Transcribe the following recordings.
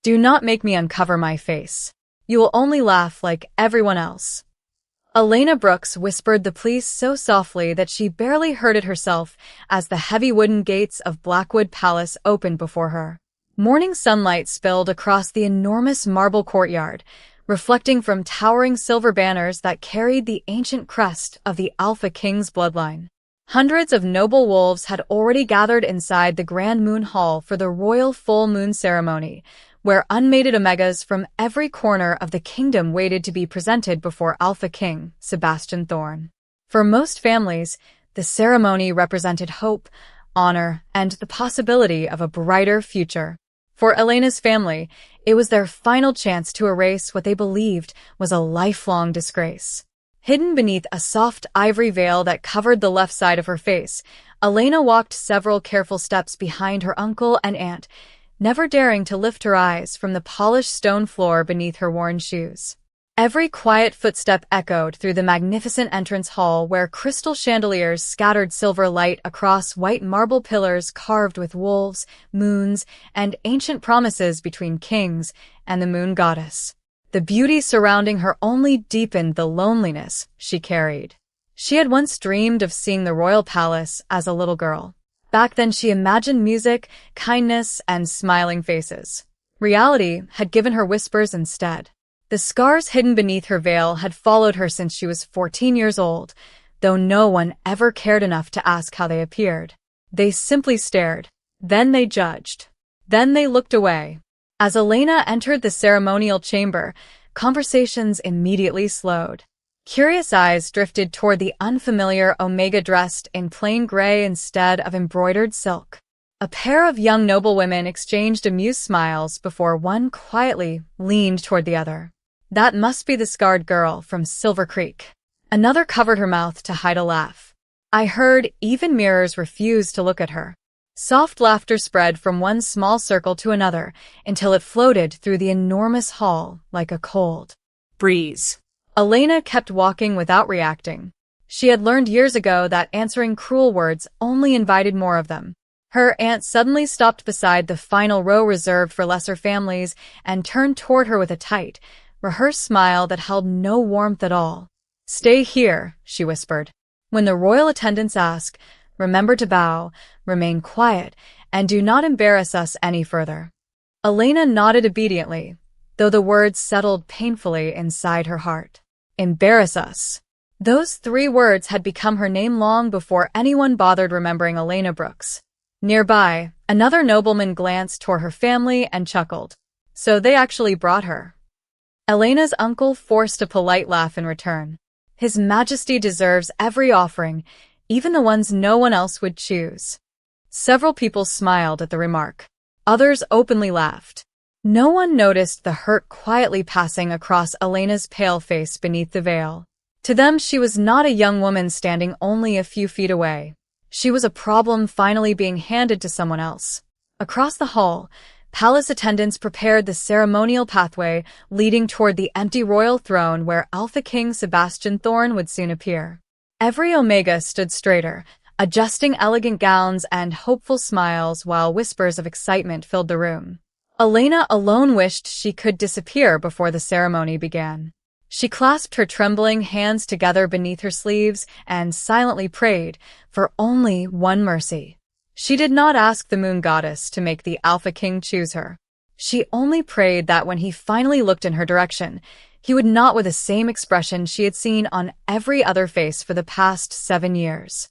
Do not make me uncover my face. You will only laugh like everyone else." Elena Brooks whispered the plea so softly that she barely heard it herself as the heavy wooden gates of Blackwood Palace opened before her. Morning sunlight spilled across the enormous marble courtyard, reflecting from towering silver banners that carried the ancient crest of the Alpha King's bloodline. Hundreds of noble wolves had already gathered inside the Grand Moon Hall for the royal full moon ceremony, where unmated omegas from every corner of the kingdom waited to be presented before Alpha King Sebastian Thorn. For most families, the ceremony represented hope, honor, and the possibility of a brighter future. For Elena's family, it was their final chance to erase what they believed was a lifelong disgrace. Hidden beneath a soft ivory veil that covered the left side of her face, Elena walked several careful steps behind her uncle and aunt, never daring to lift her eyes from the polished stone floor beneath her worn shoes. Every quiet footstep echoed through the magnificent entrance hall where crystal chandeliers scattered silver light across white marble pillars carved with wolves, moons, and ancient promises between kings and the moon goddess. The beauty surrounding her only deepened the loneliness she carried. She had once dreamed of seeing the royal palace as a little girl. Back then she imagined music, kindness, and smiling faces. Reality had given her whispers instead. The scars hidden beneath her veil had followed her since she was 14 years old, though no one ever cared enough to ask how they appeared. They simply stared. Then they judged. Then they looked away. As Elena entered the ceremonial chamber, conversations immediately slowed. Curious eyes drifted toward the unfamiliar Omega dressed in plain gray instead of embroidered silk. A pair of young noblewomen exchanged amused smiles before one quietly leaned toward the other. "That must be the scarred girl from Silver Creek." Another covered her mouth to hide a laugh. "I heard even mirrors refused to look at her." Soft laughter spread from one small circle to another until it floated through the enormous hall like a cold breeze. Elena kept walking without reacting. She had learned years ago that answering cruel words only invited more of them. Her aunt suddenly stopped beside the final row reserved for lesser families and turned toward her with a tight, rehearsed smile that held no warmth at all. "Stay here," she whispered. "When the royal attendants ask, remember to bow, remain quiet, and do not embarrass us any further." Elena nodded obediently, though the words settled painfully inside her heart. Embarrass us. Those 3 words had become her name long before anyone bothered remembering Elena Brooks. Nearby, another nobleman glanced toward her family and chuckled. So they actually brought her. Elena's uncle forced a polite laugh in return. His Majesty deserves every offering, even the ones no one else would choose. Several people smiled at the remark. Others openly laughed. No one noticed the hurt quietly passing across Elena's pale face beneath the veil. To them, she was not a young woman standing only a few feet away. She was a problem finally being handed to someone else. Across the hall, palace attendants prepared the ceremonial pathway leading toward the empty royal throne where Alpha King Sebastian Thorn would soon appear. Every Omega stood straighter, adjusting elegant gowns and hopeful smiles while whispers of excitement filled the room. Elena alone wished she could disappear before the ceremony began. She clasped her trembling hands together beneath her sleeves and silently prayed for only one mercy. She did not ask the moon goddess to make the Alpha King choose her. She only prayed that when he finally looked in her direction, he would not with the same expression she had seen on every other face for the past 7 years.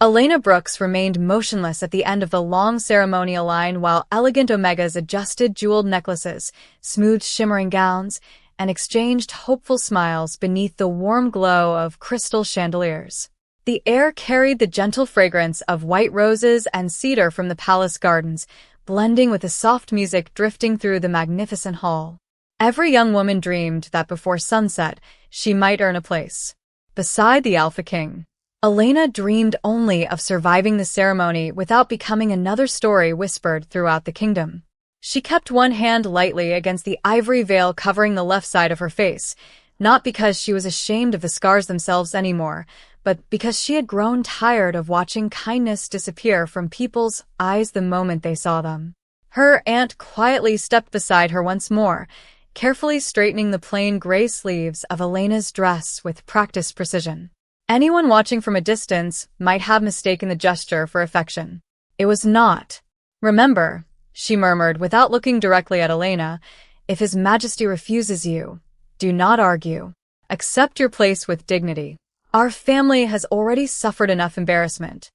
Elena Brooks remained motionless at the end of the long ceremonial line while elegant Omegas adjusted jeweled necklaces, smoothed shimmering gowns, and exchanged hopeful smiles beneath the warm glow of crystal chandeliers. The air carried the gentle fragrance of white roses and cedar from the palace gardens, blending with the soft music drifting through the magnificent hall. Every young woman dreamed that before sunset, she might earn a place beside the Alpha King. Elena dreamed only of surviving the ceremony without becoming another story whispered throughout the kingdom. She kept one hand lightly against the ivory veil covering the left side of her face, not because she was ashamed of the scars themselves anymore, but because she had grown tired of watching kindness disappear from people's eyes the moment they saw them. Her aunt quietly stepped beside her once more, carefully straightening the plain gray sleeves of Elena's dress with practiced precision. Anyone watching from a distance might have mistaken the gesture for affection. It was not. "Remember," she murmured without looking directly at Elena, "if His Majesty refuses you, do not argue. Accept your place with dignity. Our family has already suffered enough embarrassment."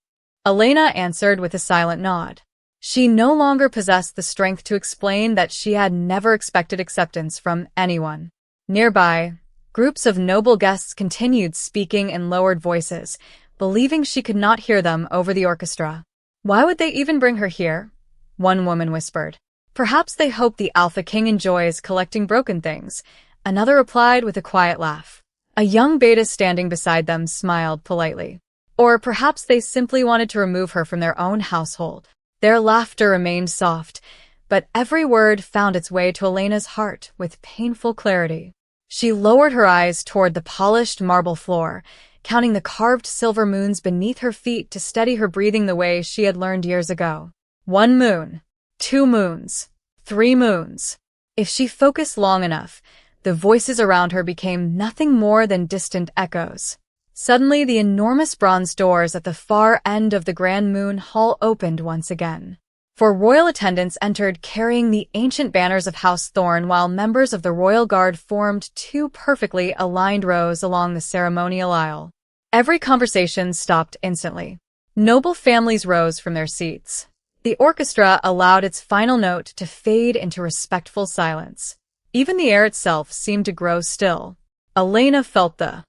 Elena answered with a silent nod. She no longer possessed the strength to explain that she had never expected acceptance from anyone. Nearby, groups of noble guests continued speaking in lowered voices, believing she could not hear them over the orchestra. "Why would they even bring her here?" one woman whispered. "Perhaps they hope the Alpha King enjoys collecting broken things," another replied with a quiet laugh. A young beta standing beside them smiled politely. "Or perhaps they simply wanted to remove her from their own household." Their laughter remained soft, but every word found its way to Elena's heart with painful clarity. She lowered her eyes toward the polished marble floor, counting the carved silver moons beneath her feet to steady her breathing the way she had learned years ago. 1 moon, 2 moons, 3 moons. If she focused long enough, the voices around her became nothing more than distant echoes. Suddenly, the enormous bronze doors at the far end of the Grand Moon Hall opened once again. For royal attendants entered carrying the ancient banners of House Thorn, while members of the royal guard formed 2 perfectly aligned rows along the ceremonial aisle. Every conversation stopped instantly. Noble families rose from their seats. The orchestra allowed its final note to fade into respectful silence. Even the air itself seemed to grow still. Elena felt the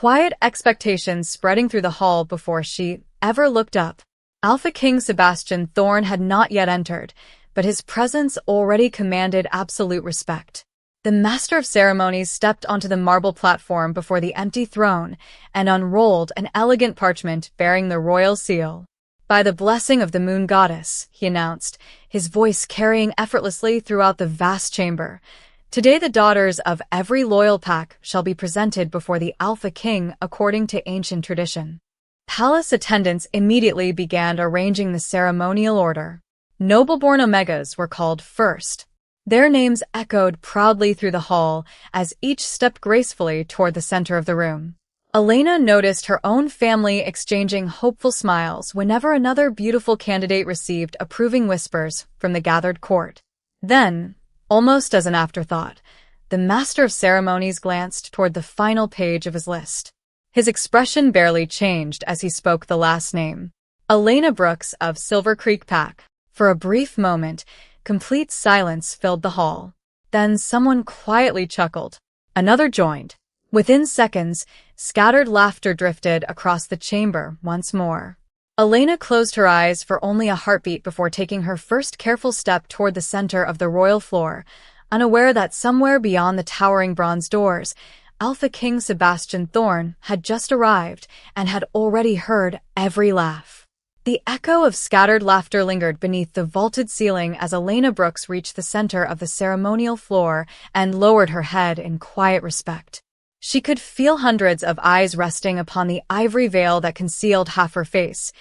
quiet expectation spreading through the hall before she ever looked up. Alpha King Sebastian Thorn had not yet entered, but his presence already commanded absolute respect. The Master of Ceremonies stepped onto the marble platform before the empty throne and unrolled an elegant parchment bearing the royal seal. "By the blessing of the Moon Goddess," he announced, his voice carrying effortlessly throughout the vast chamber, "today the daughters of every loyal pack shall be presented before the Alpha King according to ancient tradition." Palace attendants immediately began arranging the ceremonial order. Noble-born Omegas were called first. Their names echoed proudly through the hall as each stepped gracefully toward the center of the room. Elena noticed her own family exchanging hopeful smiles whenever another beautiful candidate received approving whispers from the gathered court. Then, almost as an afterthought, the Master of Ceremonies glanced toward the final page of his list. His expression barely changed as he spoke the last name. Elena Brooks of Silver Creek Pack. For a brief moment, complete silence filled the hall. Then someone quietly chuckled. Another joined. Within seconds, scattered laughter drifted across the chamber once more. Elena closed her eyes for only a heartbeat before taking her first careful step toward the center of the royal floor, unaware that somewhere beyond the towering bronze doors, Alpha King Sebastian Thorn had just arrived and had already heard every laugh. The echo of scattered laughter lingered beneath the vaulted ceiling as Elena Brooks reached the center of the ceremonial floor and lowered her head in quiet respect. She could feel hundreds of eyes resting upon the ivory veil that concealed half her face,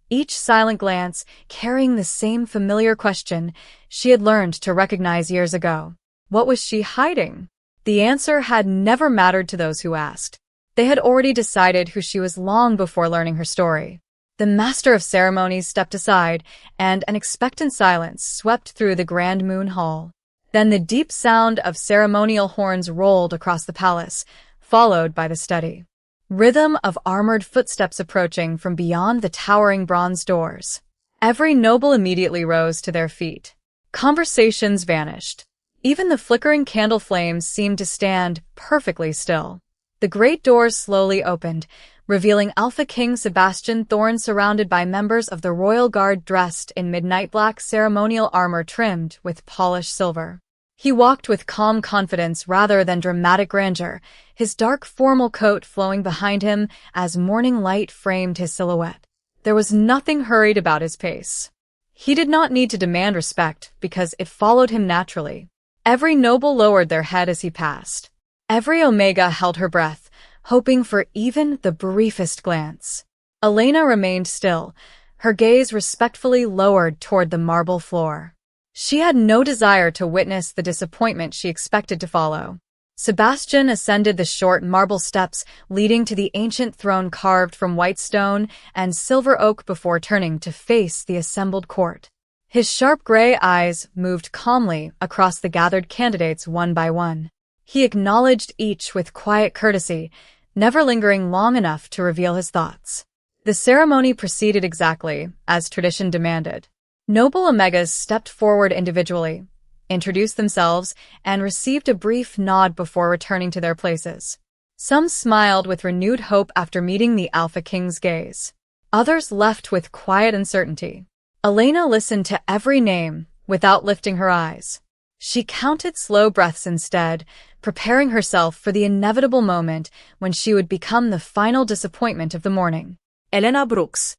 each silent glance carrying the same familiar question she had learned to recognize years ago. What was she hiding? The answer had never mattered to those who asked. They had already decided who she was long before learning her story. The Master of Ceremonies stepped aside, and an expectant silence swept through the Grand Moon Hall. Then the deep sound of ceremonial horns rolled across the palace, followed by the steady rhythm of armored footsteps approaching from beyond the towering bronze doors. Every noble immediately rose to their feet. Conversations vanished. Even the flickering candle flames seemed to stand perfectly still. The great doors slowly opened, revealing Alpha King Sebastian Thorn surrounded by members of the royal guard dressed in midnight black ceremonial armor trimmed with polished silver. He walked with calm confidence rather than dramatic grandeur, his dark formal coat flowing behind him as morning light framed his silhouette. There was nothing hurried about his pace. He did not need to demand respect because it followed him naturally. Every noble lowered their head as he passed. Every Omega held her breath, hoping for even the briefest glance. Elena remained still, her gaze respectfully lowered toward the marble floor. She had no desire to witness the disappointment she expected to follow. Sebastian ascended the short marble steps leading to the ancient throne carved from white stone and silver oak before turning to face the assembled court. His sharp gray eyes moved calmly across the gathered candidates one by one. He acknowledged each with quiet courtesy, never lingering long enough to reveal his thoughts. The ceremony proceeded exactly as tradition demanded. Noble Omegas stepped forward individually, introduced themselves, and received a brief nod before returning to their places. Some smiled with renewed hope after meeting the Alpha King's gaze. Others left with quiet uncertainty. Elena listened to every name without lifting her eyes. She counted slow breaths instead, preparing herself for the inevitable moment when she would become the final disappointment of the morning. Elena Brooks.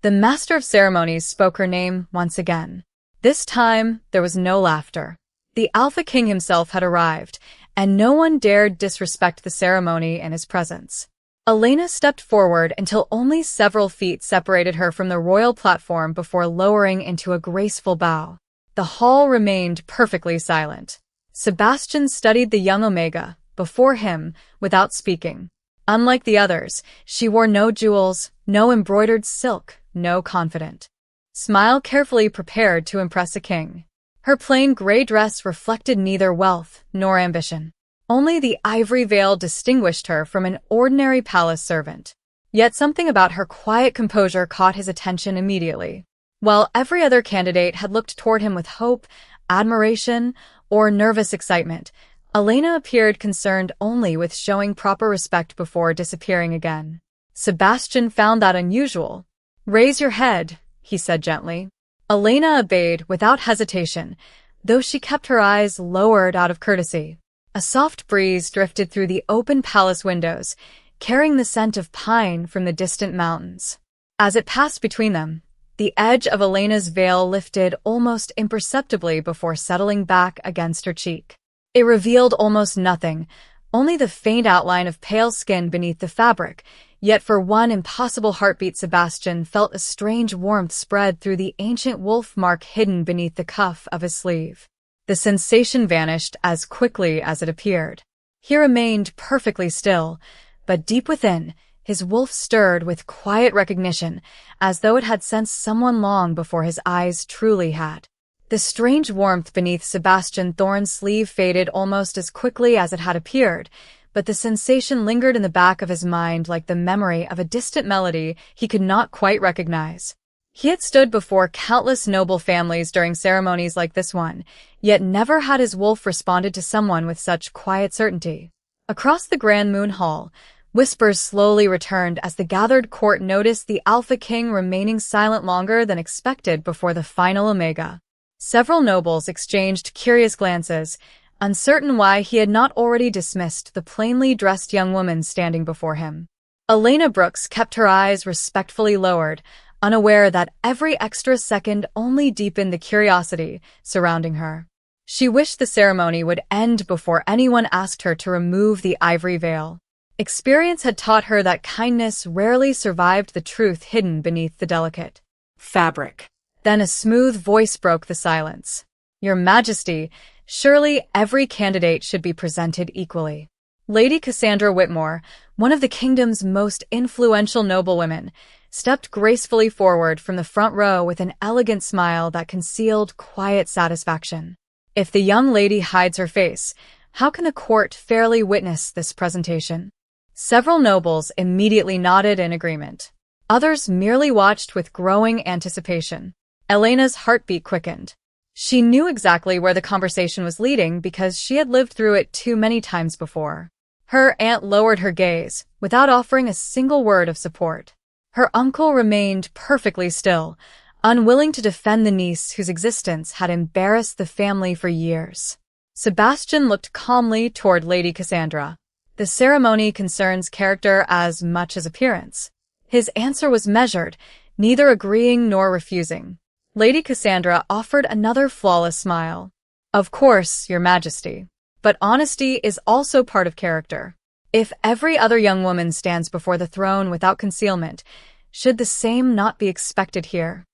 The master of ceremonies spoke her name once again. This time, there was no laughter. The Alpha King himself had arrived, and no one dared disrespect the ceremony in his presence. Elena stepped forward until only several feet separated her from the royal platform before lowering into a graceful bow. The hall remained perfectly silent. Sebastian studied the young Omega before him without speaking. Unlike the others, she wore no jewels, no embroidered silk, no confident smile carefully prepared to impress a king. Her plain gray dress reflected neither wealth nor ambition. Only the ivory veil distinguished her from an ordinary palace servant. Yet something about her quiet composure caught his attention immediately. While every other candidate had looked toward him with hope, admiration, or nervous excitement, Elena appeared concerned only with showing proper respect before disappearing again. Sebastian found that unusual. "Raise your head," he said gently. Elena obeyed without hesitation, though she kept her eyes lowered out of courtesy. A soft breeze drifted through the open palace windows, carrying the scent of pine from the distant mountains. As it passed between them, the edge of Elena's veil lifted almost imperceptibly before settling back against her cheek. It revealed almost nothing, only the faint outline of pale skin beneath the fabric, yet for one impossible heartbeat Sebastian felt a strange warmth spread through the ancient wolf mark hidden beneath the cuff of his sleeve. The sensation vanished as quickly as it appeared. He remained perfectly still, but deep within, his wolf stirred with quiet recognition, as though it had sensed someone long before his eyes truly had. The strange warmth beneath Sebastian Thorn's sleeve faded almost as quickly as it had appeared, but the sensation lingered in the back of his mind like the memory of a distant melody he could not quite recognize. He had stood before countless noble families during ceremonies like this one, yet never had his wolf responded to someone with such quiet certainty. Across the Grand Moon Hall, whispers slowly returned as the gathered court noticed the Alpha King remaining silent longer than expected before the final Omega. Several nobles exchanged curious glances, uncertain why he had not already dismissed the plainly dressed young woman standing before him. Elena Brooks kept her eyes respectfully lowered, unaware that every extra second only deepened the curiosity surrounding her. She wished the ceremony would end before anyone asked her to remove the ivory veil. Experience had taught her that kindness rarely survived the truth hidden beneath the delicate fabric. Then a smooth voice broke the silence. "Your Majesty, surely every candidate should be presented equally." Lady Cassandra Whitmore, one of the kingdom's most influential noblewomen, stepped gracefully forward from the front row with an elegant smile that concealed quiet satisfaction. If the young lady hides her face, how can the court fairly witness this presentation? Several nobles immediately nodded in agreement. Others merely watched with growing anticipation. Elena's heartbeat quickened. She knew exactly where the conversation was leading because she had lived through it too many times before. Her aunt lowered her gaze, without offering a single word of support. Her uncle remained perfectly still, unwilling to defend the niece whose existence had embarrassed the family for years. Sebastian looked calmly toward Lady Cassandra. The ceremony concerns character as much as appearance. His answer was measured, neither agreeing nor refusing. Lady Cassandra offered another flawless smile. "Of course, Your Majesty. But honesty is also part of character. If every other young woman stands before the throne without concealment, should the same not be expected here?"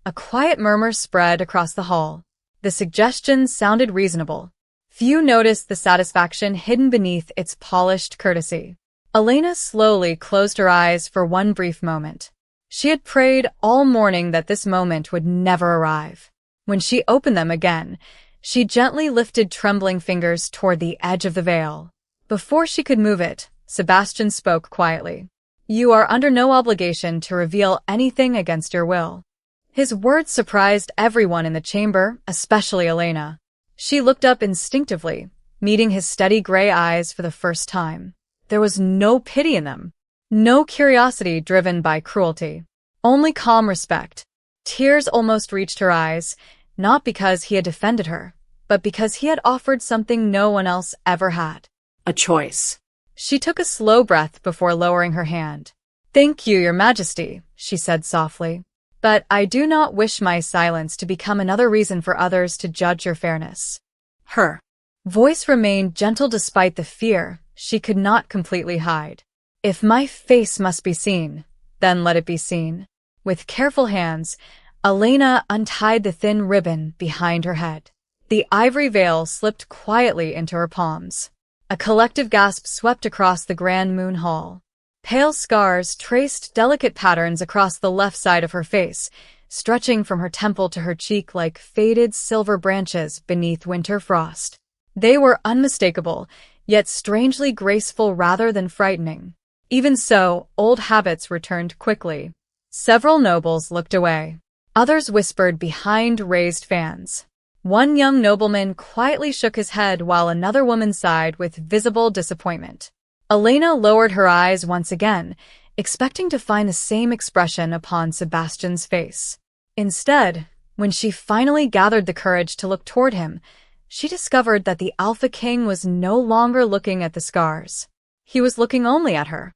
A quiet murmur spread across the hall. The suggestion sounded reasonable. Few noticed the satisfaction hidden beneath its polished courtesy. Elena slowly closed her eyes for one brief moment. She had prayed all morning that this moment would never arrive. When she opened them again, she gently lifted trembling fingers toward the edge of the veil. Before she could move it, Sebastian spoke quietly. "You are under no obligation to reveal anything against your will." His words surprised everyone in the chamber, especially Elena. She looked up instinctively, meeting his steady gray eyes for the first time. There was no pity in them, no curiosity driven by cruelty, only calm respect. Tears almost reached her eyes, not because he had defended her, but because he had offered something no one else ever had. A choice. She took a slow breath before lowering her hand. "Thank you, Your Majesty," she said softly. "But I do not wish my silence to become another reason for others to judge your fairness." Her voice remained gentle despite the fear she could not completely hide. "If my face must be seen, then let it be seen." With careful hands, Elena untied the thin ribbon behind her head. The ivory veil slipped quietly into her palms. A collective gasp swept across the grand moon hall. Pale scars traced delicate patterns across the left side of her face, stretching from her temple to her cheek like faded silver branches beneath winter frost. They were unmistakable, yet strangely graceful rather than frightening. Even so, old habits returned quickly. Several nobles looked away. Others whispered behind raised fans. One young nobleman quietly shook his head while another woman sighed with visible disappointment. Elena lowered her eyes once again, expecting to find the same expression upon Sebastian's face. Instead, when she finally gathered the courage to look toward him, she discovered that the Alpha King was no longer looking at the scars. He was looking only at her.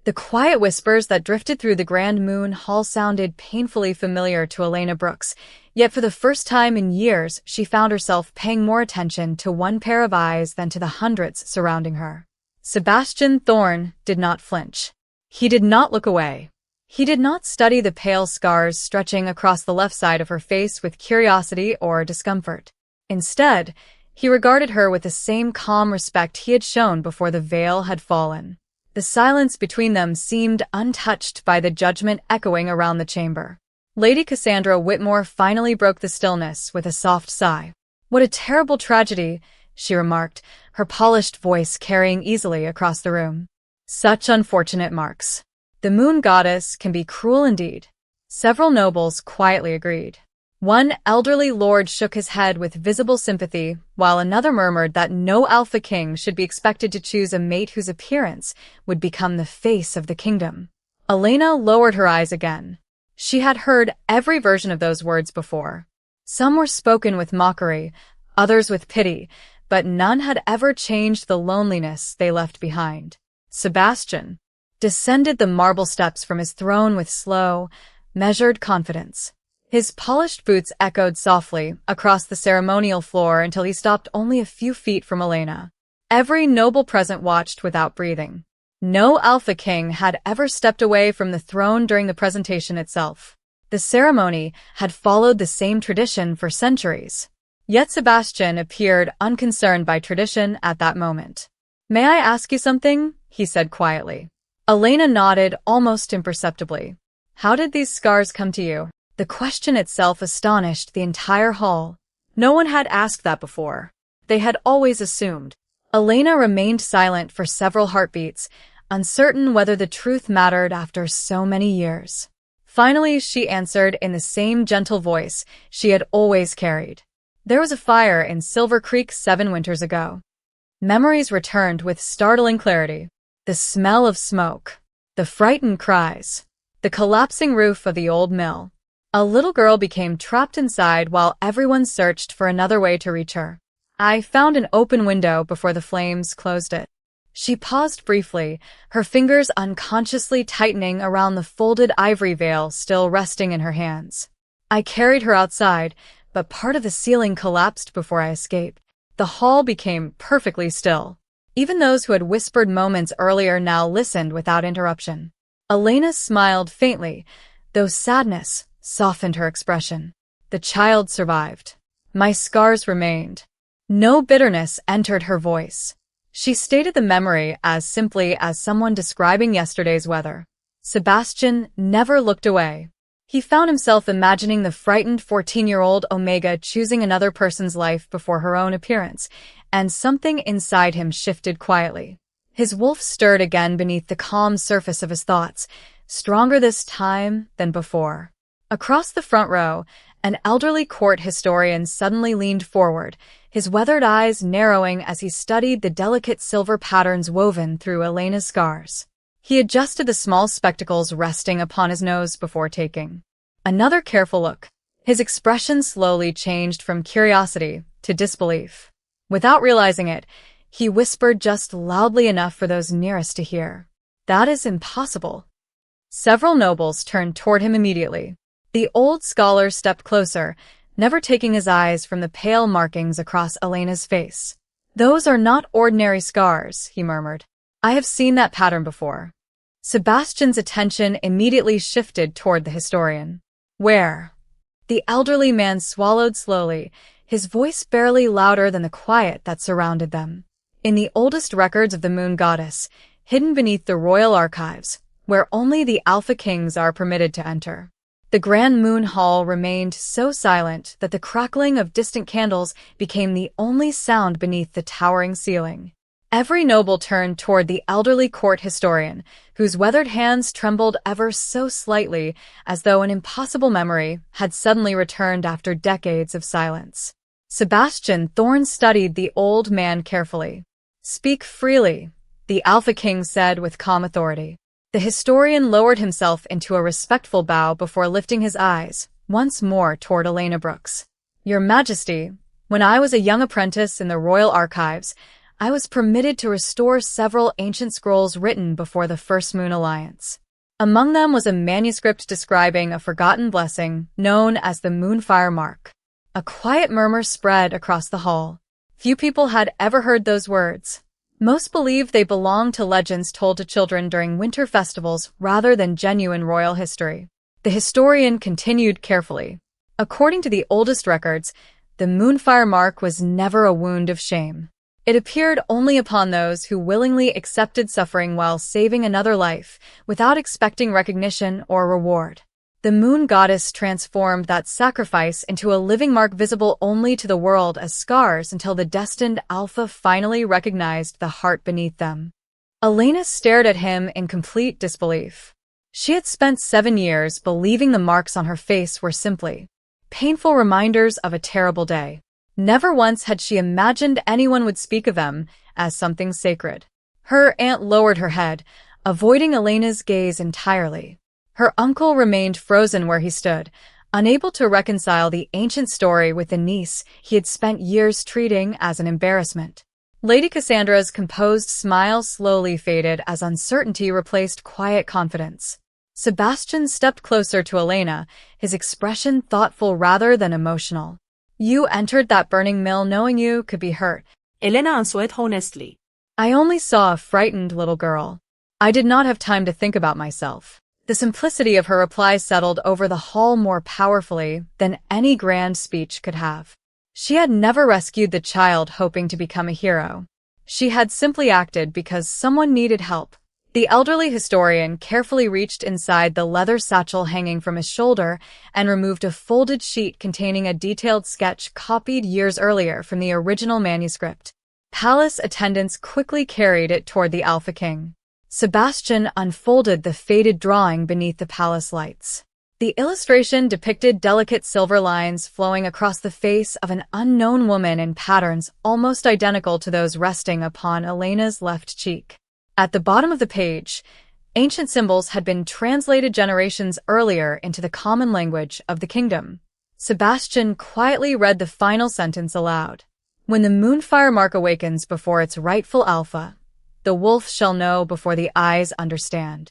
The quiet whispers that drifted through the Grand Moon Hall sounded painfully familiar to Elena Brooks, yet for the first time in years she found herself paying more attention to one pair of eyes than to the hundreds surrounding her. Sebastian Thorn did not flinch. He did not look away. He did not study the pale scars stretching across the left side of her face with curiosity or discomfort. Instead, he regarded her with the same calm respect he had shown before the veil had fallen. The silence between them seemed untouched by the judgment echoing around the chamber. Lady Cassandra Whitmore finally broke the stillness with a soft sigh. "What a terrible tragedy," she remarked, her polished voice carrying easily across the room. "Such unfortunate marks. The moon goddess can be cruel indeed." Several nobles quietly agreed. One elderly lord shook his head with visible sympathy, while another murmured that no Alpha King should be expected to choose a mate whose appearance would become the face of the kingdom. Elena lowered her eyes again. She had heard every version of those words before. Some were spoken with mockery, others with pity, but none had ever changed the loneliness they left behind. Sebastian descended the marble steps from his throne with slow, measured confidence. His polished boots echoed softly across the ceremonial floor until he stopped only a few feet from Elena. Every noble present watched without breathing. No Alpha King had ever stepped away from the throne during the presentation itself. The ceremony had followed the same tradition for centuries. Yet Sebastian appeared unconcerned by tradition at that moment. "May I ask you something?" he said quietly. Elena nodded almost imperceptibly. "How did these scars come to you?" The question itself astonished the entire hall. No one had asked that before. They had always assumed. Elena remained silent for several heartbeats, uncertain whether the truth mattered after so many years. Finally, she answered in the same gentle voice she had always carried. "There was a fire in Silver Creek 7 winters ago." Memories returned with startling clarity. The smell of smoke, the frightened cries, the collapsing roof of the old mill. A little girl became trapped inside while everyone searched for another way to reach her. "I found an open window before the flames closed it." She paused briefly, her fingers unconsciously tightening around the folded ivory veil still resting in her hands. "I carried her outside, but part of the ceiling collapsed before I escaped." The hall became perfectly still. Even those who had whispered moments earlier now listened without interruption. Elena smiled faintly, though sadness softened her expression. The child survived. My scars remained. No bitterness entered her voice. She stated the memory as simply as someone describing yesterday's weather. Sebastian never looked away. He found himself imagining the frightened 14-year-old Omega choosing another person's life before her own appearance, and something inside him shifted quietly. His wolf stirred again beneath the calm surface of his thoughts, stronger this time than before. Across the front row, an elderly court historian suddenly leaned forward, his weathered eyes narrowing as he studied the delicate silver patterns woven through Elena's scars. He adjusted the small spectacles resting upon his nose before taking another careful look. His expression slowly changed from curiosity to disbelief. Without realizing it, he whispered just loudly enough for those nearest to hear. "That is impossible." Several nobles turned toward him immediately. The old scholar stepped closer, never taking his eyes from the pale markings across Elena's face. "Those are not ordinary scars," he murmured. "I have seen that pattern before." Sebastian's attention immediately shifted toward the historian. "Where?" The elderly man swallowed slowly, his voice barely louder than the quiet that surrounded them. "In the oldest records of the moon goddess, hidden beneath the royal archives, where only the Alpha Kings are permitted to enter." The Grand Moon Hall remained so silent that the crackling of distant candles became the only sound beneath the towering ceiling. Every noble turned toward the elderly court historian, whose weathered hands trembled ever so slightly, as though an impossible memory had suddenly returned after decades of silence. Sebastian Thorn studied the old man carefully. "Speak freely," the Alpha King said with calm authority. The historian lowered himself into a respectful bow before lifting his eyes once more toward Elena Brooks. "Your Majesty, when I was a young apprentice in the royal archives, I was permitted to restore several ancient scrolls written before the First Moon Alliance. Among them was a manuscript describing a forgotten blessing known as the Moonfire Mark." A quiet murmur spread across the hall. Few people had ever heard those words. Most believed they belonged to legends told to children during winter festivals rather than genuine royal history. The historian continued carefully. "According to the oldest records, the Moonfire Mark was never a wound of shame. It appeared only upon those who willingly accepted suffering while saving another life, without expecting recognition or reward. The moon goddess transformed that sacrifice into a living mark visible only to the world as scars until the destined Alpha finally recognized the heart beneath them." Elena stared at him in complete disbelief. She had spent 7 years believing the marks on her face were simply painful reminders of a terrible day. Never once had she imagined anyone would speak of them as something sacred. Her aunt lowered her head, avoiding Elena's gaze entirely. Her uncle remained frozen where he stood, unable to reconcile the ancient story with the niece he had spent years treating as an embarrassment. Lady Cassandra's composed smile slowly faded as uncertainty replaced quiet confidence. Sebastian stepped closer to Elena, his expression thoughtful rather than emotional. "You entered that burning mill knowing you could be hurt." Elena answered honestly. "I only saw a frightened little girl. I did not have time to think about myself." The simplicity of her reply settled over the hall more powerfully than any grand speech could have. She had never rescued the child hoping to become a hero. She had simply acted because someone needed help. The elderly historian carefully reached inside the leather satchel hanging from his shoulder and removed a folded sheet containing a detailed sketch copied years earlier from the original manuscript. Palace attendants quickly carried it toward the Alpha King. Sebastian unfolded the faded drawing beneath the palace lights. The illustration depicted delicate silver lines flowing across the face of an unknown woman in patterns almost identical to those resting upon Elena's left cheek. At the bottom of the page, ancient symbols had been translated generations earlier into the common language of the kingdom. Sebastian quietly read the final sentence aloud. "When the Moonfire Mark awakens before its rightful alpha, the wolf shall know before the eyes understand."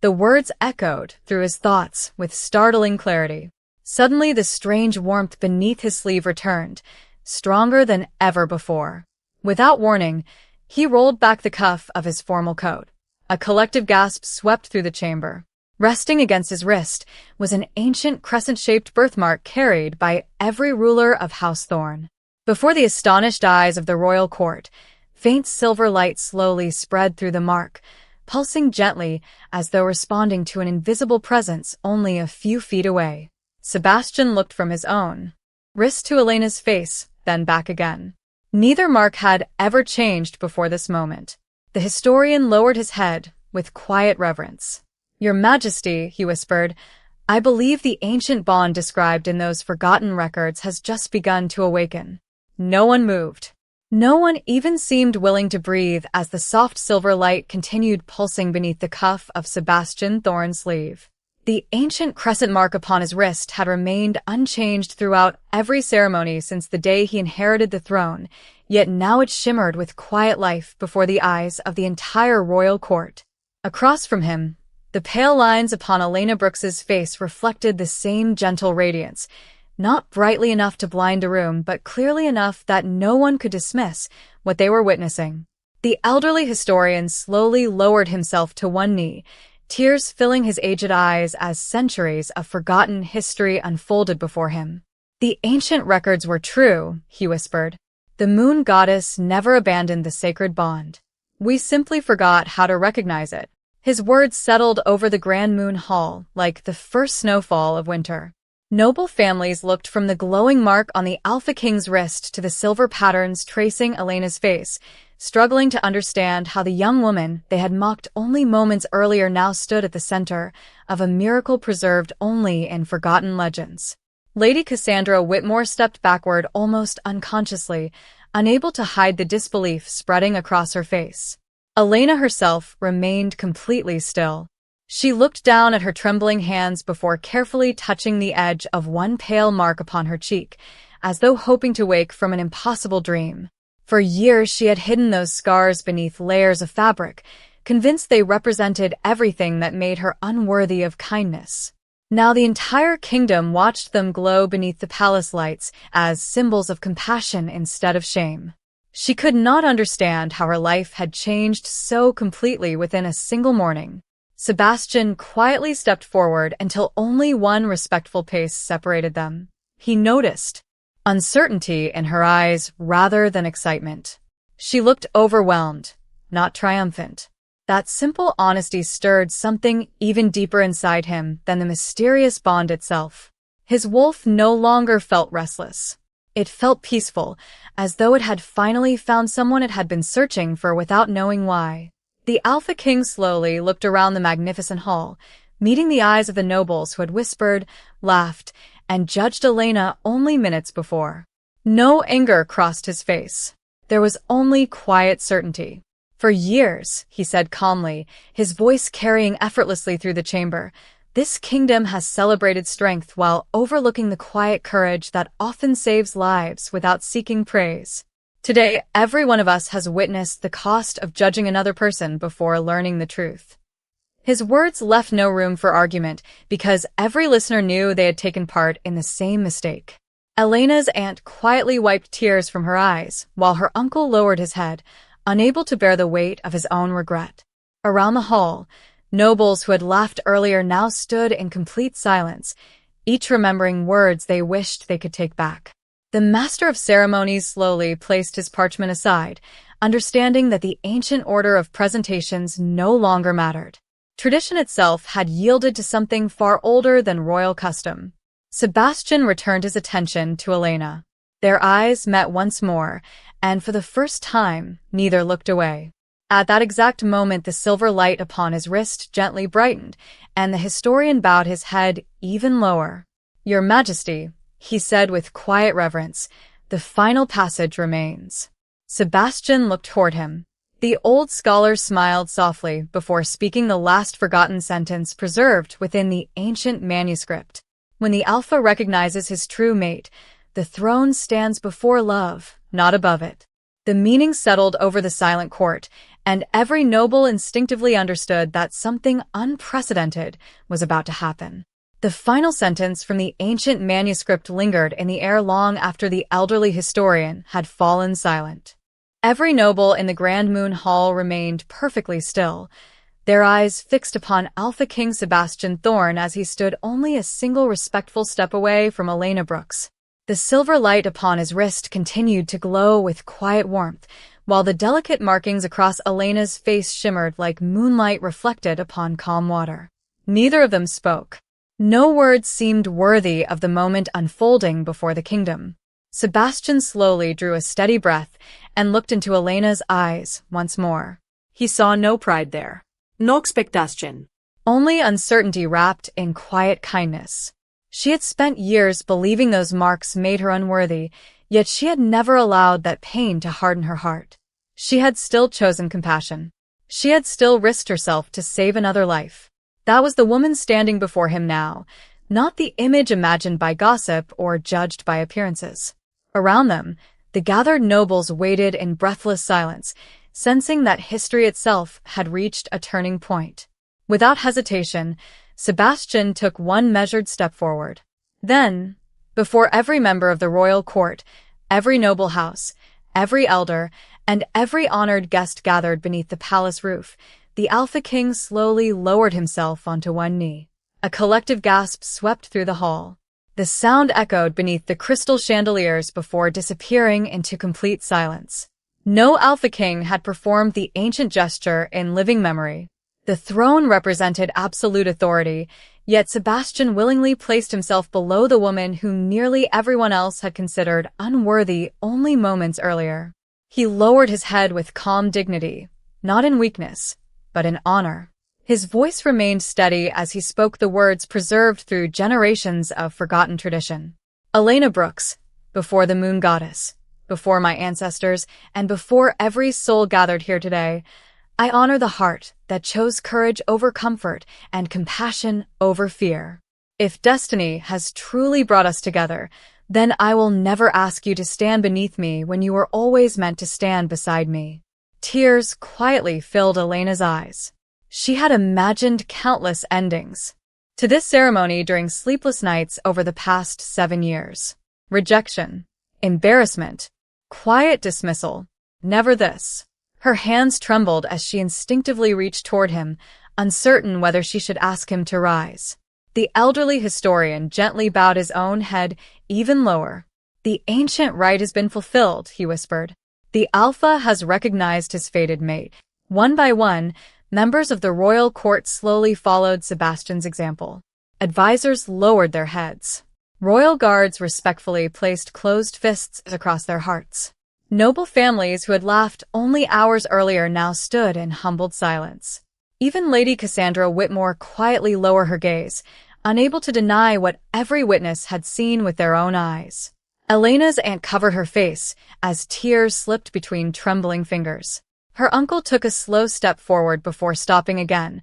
The words echoed through his thoughts with startling clarity. Suddenly, the strange warmth beneath his sleeve returned, stronger than ever before. Without warning, he rolled back the cuff of his formal coat. A collective gasp swept through the chamber. Resting against his wrist was an ancient crescent-shaped birthmark carried by every ruler of House Thorn. Before the astonished eyes of the royal court, faint silver light slowly spread through the mark, pulsing gently as though responding to an invisible presence only a few feet away. Sebastian looked from his own wrist to Elena's face, then back again. Neither mark had ever changed before this moment. The historian lowered his head with quiet reverence. "Your Majesty," he whispered, "I believe the ancient bond described in those forgotten records has just begun to awaken." No one moved. No one even seemed willing to breathe as the soft silver light continued pulsing beneath the cuff of Sebastian Thorn's sleeve. The ancient crescent mark upon his wrist had remained unchanged throughout every ceremony since the day he inherited the throne, yet now it shimmered with quiet life before the eyes of the entire royal court. Across from him, the pale lines upon Elena Brooks's face reflected the same gentle radiance, not brightly enough to blind a room, but clearly enough that no one could dismiss what they were witnessing. The elderly historian slowly lowered himself to one knee, tears filling his aged eyes as centuries of forgotten history unfolded before him. "The ancient records were true," he whispered. "The moon goddess never abandoned the sacred bond. We simply forgot how to recognize it." His words settled over the Grand Moon Hall like the first snowfall of winter. Noble families looked from the glowing mark on the Alpha King's wrist to the silver patterns tracing Elena's face, struggling to understand how the young woman they had mocked only moments earlier now stood at the center of a miracle preserved only in forgotten legends. Lady Cassandra Whitmore stepped backward almost unconsciously, unable to hide the disbelief spreading across her face. Elena herself remained completely still. She looked down at her trembling hands before carefully touching the edge of one pale mark upon her cheek, as though hoping to wake from an impossible dream. For years she had hidden those scars beneath layers of fabric, convinced they represented everything that made her unworthy of kindness. Now the entire kingdom watched them glow beneath the palace lights as symbols of compassion instead of shame. She could not understand how her life had changed so completely within a single morning. Sebastian quietly stepped forward until only one respectful pace separated them. He noticed uncertainty in her eyes rather than excitement. She looked overwhelmed, not triumphant. That simple honesty stirred something even deeper inside him than the mysterious bond itself. His wolf no longer felt restless. It felt peaceful, as though it had finally found someone it had been searching for without knowing why. The Alpha King slowly looked around the magnificent hall, meeting the eyes of the nobles who had whispered, laughed, and judged Elena only minutes before. No anger crossed his face. There was only quiet certainty. "For years," he said calmly, his voice carrying effortlessly through the chamber, "this kingdom has celebrated strength while overlooking the quiet courage that often saves lives without seeking praise. Today, every one of us has witnessed the cost of judging another person before learning the truth." His words left no room for argument because every listener knew they had taken part in the same mistake. Elena's aunt quietly wiped tears from her eyes while her uncle lowered his head, unable to bear the weight of his own regret. Around the hall, nobles who had laughed earlier now stood in complete silence, each remembering words they wished they could take back. The master of ceremonies slowly placed his parchment aside, understanding that the ancient order of presentations no longer mattered. Tradition itself had yielded to something far older than royal custom. Sebastian returned his attention to Elena. Their eyes met once more, and for the first time, neither looked away. At that exact moment, the silver light upon his wrist gently brightened, and the historian bowed his head even lower. "Your Majesty," he said with quiet reverence, "the final passage remains." Sebastian looked toward him. The old scholar smiled softly before speaking the last forgotten sentence preserved within the ancient manuscript. "When the Alpha recognizes his true mate, the throne stands before love, not above it." The meaning settled over the silent court, and every noble instinctively understood that something unprecedented was about to happen. The final sentence from the ancient manuscript lingered in the air long after the elderly historian had fallen silent. Every noble in the Grand Moon Hall remained perfectly still, their eyes fixed upon Alpha King Sebastian Thorn as he stood only a single respectful step away from Elena Brooks. The silver light upon his wrist continued to glow with quiet warmth, while the delicate markings across Elena's face shimmered like moonlight reflected upon calm water. Neither of them spoke. No words seemed worthy of the moment unfolding before the kingdom. Sebastian slowly drew a steady breath and looked into Elena's eyes once more. He saw no pride there. No expectation. Only uncertainty wrapped in quiet kindness. She had spent years believing those marks made her unworthy, yet she had never allowed that pain to harden her heart. She had still chosen compassion. She had still risked herself to save another life. That was the woman standing before him now, not the image imagined by gossip or judged by appearances. Around them, the gathered nobles waited in breathless silence, sensing that history itself had reached a turning point. Without hesitation, Sebastian took one measured step forward. Then, before every member of the royal court, every noble house, every elder, and every honored guest gathered beneath the palace roof, the Alpha King slowly lowered himself onto one knee. A collective gasp swept through the hall. The sound echoed beneath the crystal chandeliers before disappearing into complete silence. No Alpha King had performed the ancient gesture in living memory. The throne represented absolute authority, yet Sebastian willingly placed himself below the woman whom nearly everyone else had considered unworthy only moments earlier. He lowered his head with calm dignity, not in weakness, but in honor. His voice remained steady as he spoke the words preserved through generations of forgotten tradition. Elena Brooks, before the moon goddess, before my ancestors, and before every soul gathered here today, I honor the heart that chose courage over comfort and compassion over fear. If destiny has truly brought us together, then I will never ask you to stand beneath me when you were always meant to stand beside me. Tears quietly filled Elena's eyes. She had imagined countless endings to this ceremony during sleepless nights over the past 7 years. Rejection, embarrassment, quiet dismissal, never this. Her hands trembled as she instinctively reached toward him, uncertain whether she should ask him to rise. The elderly historian gently bowed his own head even lower. The ancient rite has been fulfilled, he whispered. The Alpha has recognized his fated mate. One by one, members of the royal court slowly followed Sebastian's example. Advisors lowered their heads. Royal guards respectfully placed closed fists across their hearts. Noble families who had laughed only hours earlier now stood in humbled silence. Even Lady Cassandra Whitmore quietly lowered her gaze, unable to deny what every witness had seen with their own eyes. Elena's aunt covered her face as tears slipped between trembling fingers. Her uncle took a slow step forward before stopping again,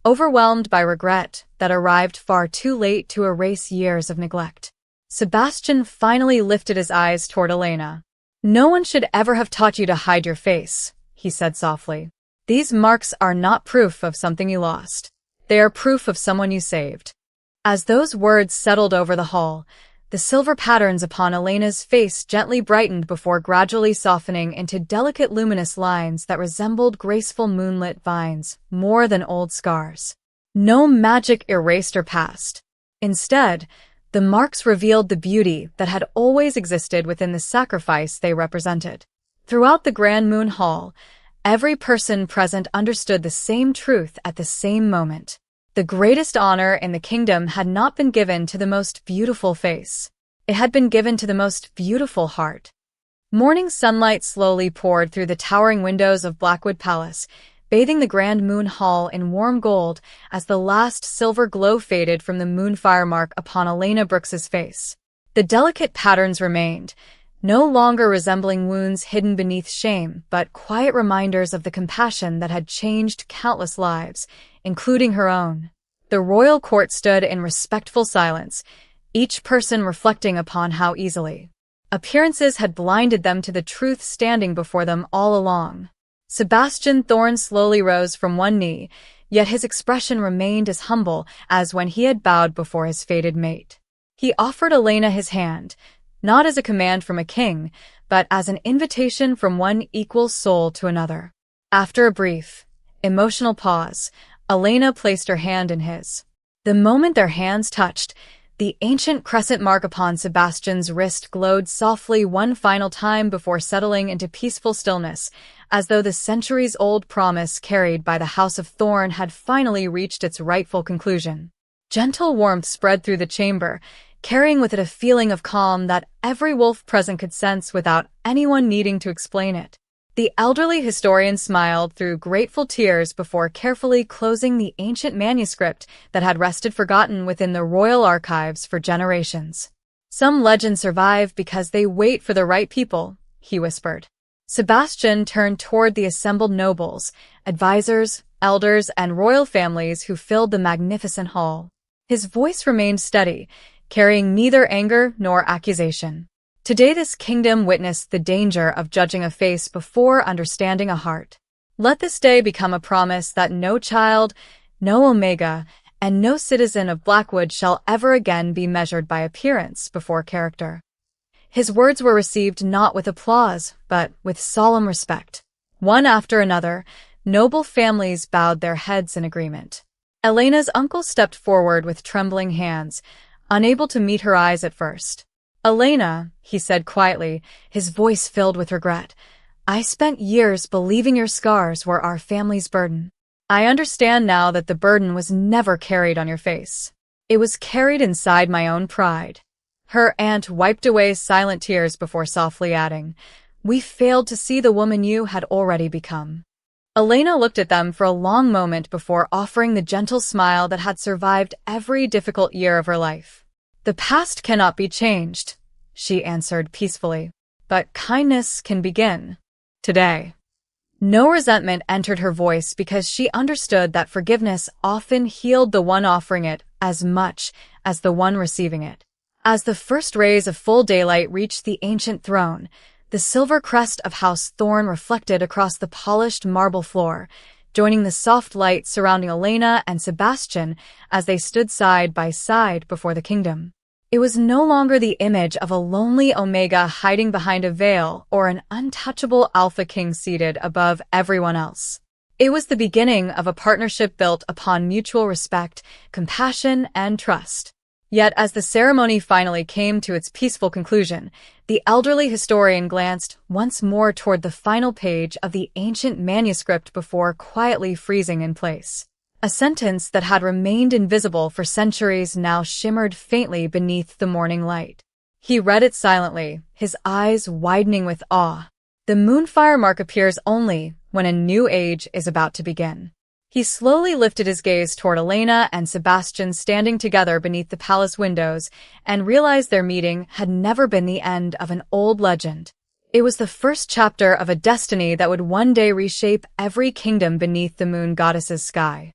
overwhelmed by regret that arrived far too late to erase years of neglect. Sebastian finally lifted his eyes toward Elena. No one should ever have taught you to hide your face, he said softly. These marks are not proof of something you lost. They are proof of someone you saved. As those words settled over the hall, the silver patterns upon Elena's face gently brightened before gradually softening into delicate luminous lines that resembled graceful moonlit vines more than old scars. No magic erased her past. Instead, the marks revealed the beauty that had always existed within the sacrifice they represented. Throughout the Grand Moon Hall, every person present understood the same truth at the same moment. The greatest honor in the kingdom had not been given to the most beautiful face. It had been given to the most beautiful heart. Morning sunlight slowly poured through the towering windows of Blackwood Palace, bathing the Grand Moon Hall in warm gold as the last silver glow faded from the Moonfire Mark upon Elena Brooks's face. The delicate patterns remained, no longer resembling wounds hidden beneath shame, but quiet reminders of the compassion that had changed countless lives, including her own. The royal court stood in respectful silence, each person reflecting upon how easily appearances had blinded them to the truth standing before them all along. Sebastian Thorn slowly rose from one knee, yet his expression remained as humble as when he had bowed before his fated mate. He offered Elena his hand, not as a command from a king, but as an invitation from one equal soul to another. After a brief, Emotional pause. Elena placed her hand in his. The moment their hands touched, the ancient crescent mark upon Sebastian's wrist glowed softly one final time before settling into peaceful stillness, as though the centuries-old promise carried by the House of Thorn had finally reached its rightful conclusion. Gentle warmth spread through the chamber, carrying with it a feeling of calm that every wolf present could sense without anyone needing to explain it. The elderly historian smiled through grateful tears before carefully closing the ancient manuscript that had rested forgotten within the royal archives for generations. Some legends survive because they wait for the right people, he whispered. Sebastian turned toward the assembled nobles, advisors, elders, and royal families who filled the magnificent hall. His voice remained steady, carrying neither anger nor accusation. Today this kingdom witnessed the danger of judging a face before understanding a heart. Let this day become a promise that no child, no Omega, and no citizen of Blackwood shall ever again be measured by appearance before character. His words were received not with applause, but with solemn respect. One after another, noble families bowed their heads in agreement. Elena's uncle stepped forward with trembling hands, unable to meet her eyes at first. "Elena," he said quietly, his voice filled with regret, "I spent years believing your scars were our family's burden. I understand now that the burden was never carried on your face. It was carried inside my own pride." Her aunt wiped away silent tears before softly adding, "We failed to see the woman you had already become." Elena looked at them for a long moment before offering the gentle smile that had survived every difficult year of her life. "The past cannot be changed," she answered peacefully, "but kindness can begin today." No resentment entered her voice because she understood that forgiveness often healed the one offering it as much as the one receiving it. As the first rays of full daylight reached the ancient throne, the silver crest of House Thorn reflected across the polished marble floor, joining the soft light surrounding Elena and Sebastian as they stood side by side before the kingdom. It was no longer the image of a lonely Omega hiding behind a veil or an untouchable Alpha King seated above everyone else. It was the beginning of a partnership built upon mutual respect, compassion, and trust. Yet as the ceremony finally came to its peaceful conclusion, the elderly historian glanced once more toward the final page of the ancient manuscript before quietly freezing in place. A sentence that had remained invisible for centuries now shimmered faintly beneath the morning light. He read it silently, his eyes widening with awe. "The Moonfire Mark appears only when a new age is about to begin." He slowly lifted his gaze toward Elena and Sebastian standing together beneath the palace windows and realized their meeting had never been the end of an old legend. It was the first chapter of a destiny that would one day reshape every kingdom beneath the moon goddess's sky.